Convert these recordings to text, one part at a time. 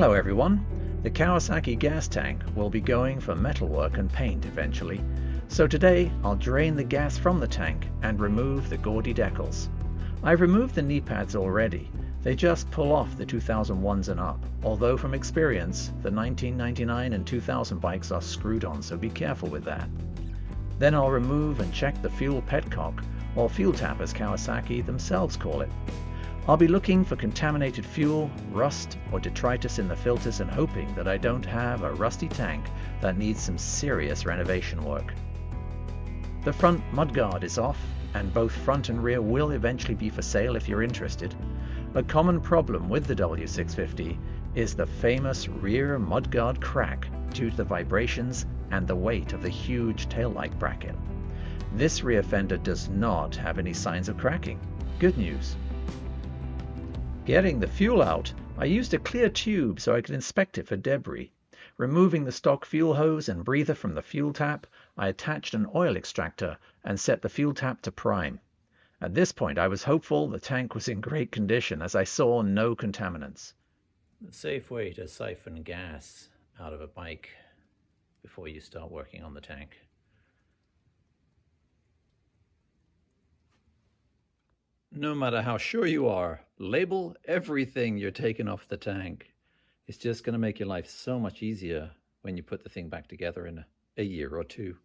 Hello everyone. The Kawasaki gas tank will be going for metalwork and paint eventually, so today I'll drain the gas from the tank and remove the gaudy decals. I've removed the knee pads already. They just pull off the 2001s and up, although from experience the 1999 and 2000 bikes are screwed on, so be careful with that. Then I'll remove and check the fuel petcock, or fuel tap as Kawasaki themselves call it. I'll be looking for contaminated fuel, rust, or detritus in the filters and hoping that I don't have a rusty tank that needs some serious renovation work. The front mudguard is off, and both front and rear will eventually be for sale if you're interested. A common problem with the W650 is the famous rear mudguard crack due to the vibrations and the weight of the huge taillight bracket. This rear fender does not have any signs of cracking. Good news. Getting the fuel out, I used a clear tube so I could inspect it for debris. Removing the stock fuel hose and breather from the fuel tap, I attached an oil extractor and set the fuel tap to prime. At this point I was hopeful the tank was in great condition as I saw no contaminants. The safe way to siphon gas out of a bike before you start working on the tank. No matter how sure you are, label everything you're taking off the tank. It's just going to make your life so much easier when you put the thing back together in a year or two.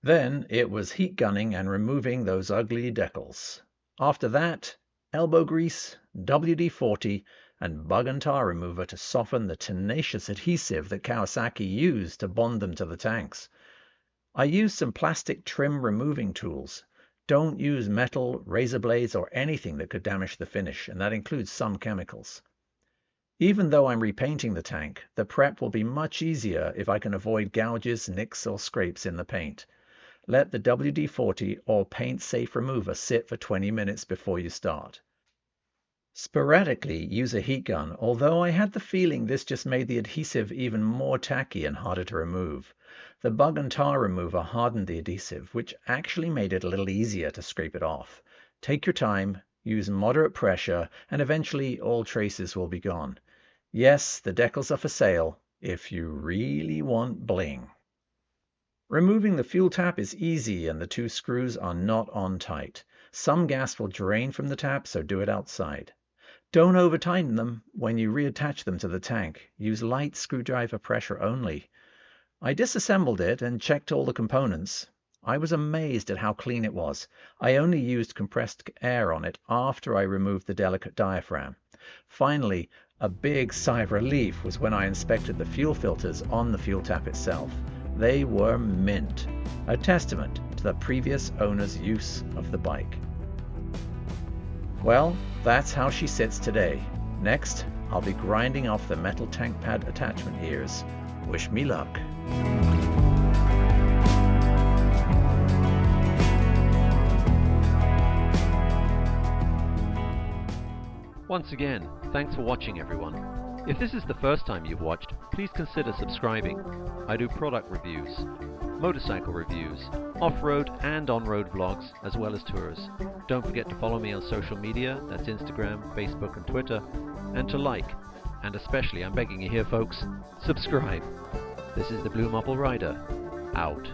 Then it was heat gunning and removing those ugly decals. After that, elbow grease, WD-40, and bug and tar remover to soften the tenacious adhesive that Kawasaki used to bond them to the tanks. I used some plastic trim removing tools. Don't use metal, razor blades, or anything that could damage the finish, and that includes some chemicals. Even though I'm repainting the tank, the prep will be much easier if I can avoid gouges, nicks, or scrapes in the paint. Let the WD-40 or paint safe remover sit for 20 minutes before you start. Sporadically use a heat gun, although I had the feeling this just made the adhesive even more tacky and harder to remove. The bug and tar remover hardened the adhesive, which actually made it a little easier to scrape it off. Take your time, use moderate pressure, and eventually all traces will be gone. Yes, the decals are for sale if you really want bling. Removing the fuel tap is easy and the two screws are not on tight. Some gas will drain from the tap, so do it outside. Don't over-tighten them when you reattach them to the tank. Use light screwdriver pressure only. I disassembled it and checked all the components. I was amazed at how clean it was. I only used compressed air on it after I removed the delicate diaphragm. Finally, a big sigh of relief was when I inspected the fuel filters on the fuel tap itself. They were mint, a testament to the previous owner's use of the bike. Well, that's how she sits today. Next, I'll be grinding off the metal tank pad attachment ears. Wish me luck. Once again, thanks for watching everyone. If this is the first time you've watched, please consider subscribing. I do product reviews, motorcycle reviews, off-road and on-road vlogs, as well as tours. Don't forget to follow me on social media, that's Instagram, Facebook and Twitter, and to like, and especially, I'm begging you here folks, subscribe. This is the Blue Mopple Rider, out.